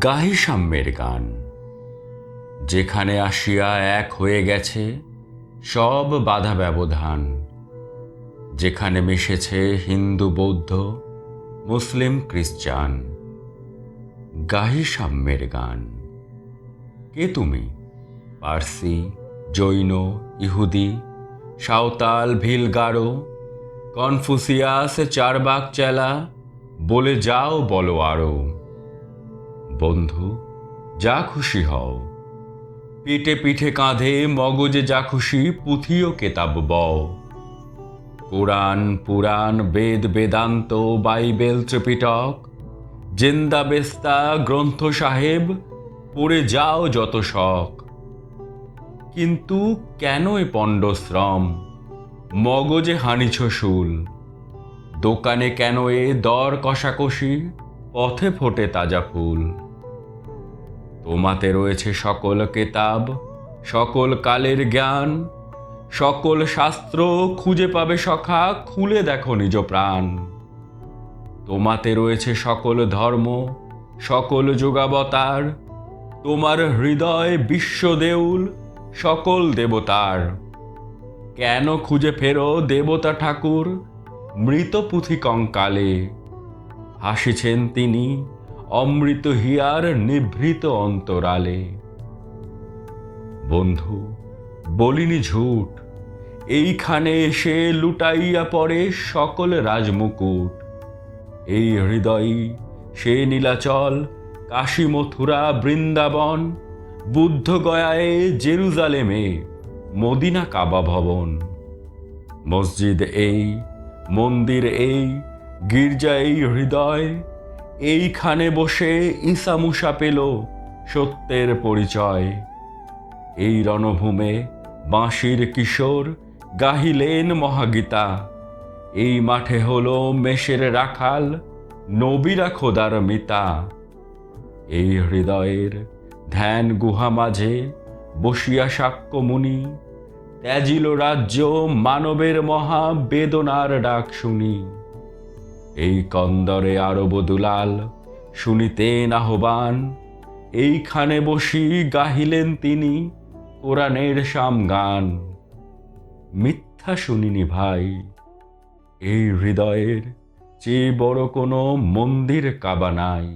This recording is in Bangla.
গাহি সাম্যের গান, যেখানে আসিয়া এক হয়ে গেছে সব বাধা ব্যবধান, যেখানে মিশেছে হিন্দু বৌদ্ধ মুসলিম খ্রিস্টান। গাহি সাম্যের গান। কে তুমি? পার্সি, জৈন, ইহুদি, সাঁওতাল, ভিল, গারো, কনফুসিয়াস, চারবাক চেলা, বলে যাও বলো আরো। বন্ধু, যা খুশি হও, পিঠে পিঠে কাঁধে মগজে যা খুশি পুঁথি ও কেতাব বও। কোরআন, পুরাণ, বেদ, বেদান্ত, বাইবেল, ত্রিপিটক, জিন্দা বেস্তা, গ্রন্থ সাহেব, পড়ে যাও যত শখ। কিন্তু কেন এ পণ্ডশ্রম, মগজে হানিছ শুল? দোকানে কেন এ দর কষাকষি, পথে ফোটে তাজা ফুল? তোমাতে রয়েছে সকল কেতাব, সকল কালের জ্ঞান, সকল শাস্ত্র খুঁজে পাবে সখা, খুলে দেখো নিজ প্রাণ। তোমাতে রয়েছে সকল ধর্ম, সকল যুগাবতার, তোমার হৃদয় বিশ্বদেউল সকল দেবতার। কেন খুঁজে ফেরো দেবতা ঠাকুর মৃত পুঁথি কঙ্কালে? হাসিছেন তিনি অমৃত হিয়ার নিভৃত অন্তরালে। বন্ধু, বলিনি ঝুট, এইখানে এসে লুটাইয়া পড়ে সকল রাজমুকুট। এই হৃদয়ই সে নীলাচল, কাশী, মথুরা, বৃন্দাবন, বুদ্ধ গয়ায়, জেরুজালেমে, মদিনা কাবা ভবন। মসজিদ এই, মন্দির এই, গির্জা এই হৃদয়, এইখানে বসে ঈসা মুসা পেল সত্যের পরিচয়। এই রণভূমে বাঁশির কিশোর গাহিলেন মহাগীতা। এই মাঠে হলো মেষের রাখাল, নবীরা খোদার মিতা। এই হৃদয়ের ধ্যান গুহা মাঝে বসিয়া সাক্ষ্য মুনি, ত্যাজিল রাজ্য মানবের মহা বেদনার ডাক শুনি। এই কন্দরে আরব দুলাল শুনিতেন আহ্বান, এইখানে বসি গাহিলেন তিনি কোরআনের সামগান। মিথ্যা শুনিনি ভাই, এই হৃদয়ের চেয়ে বড় কোনো মন্দির কাবা নাই।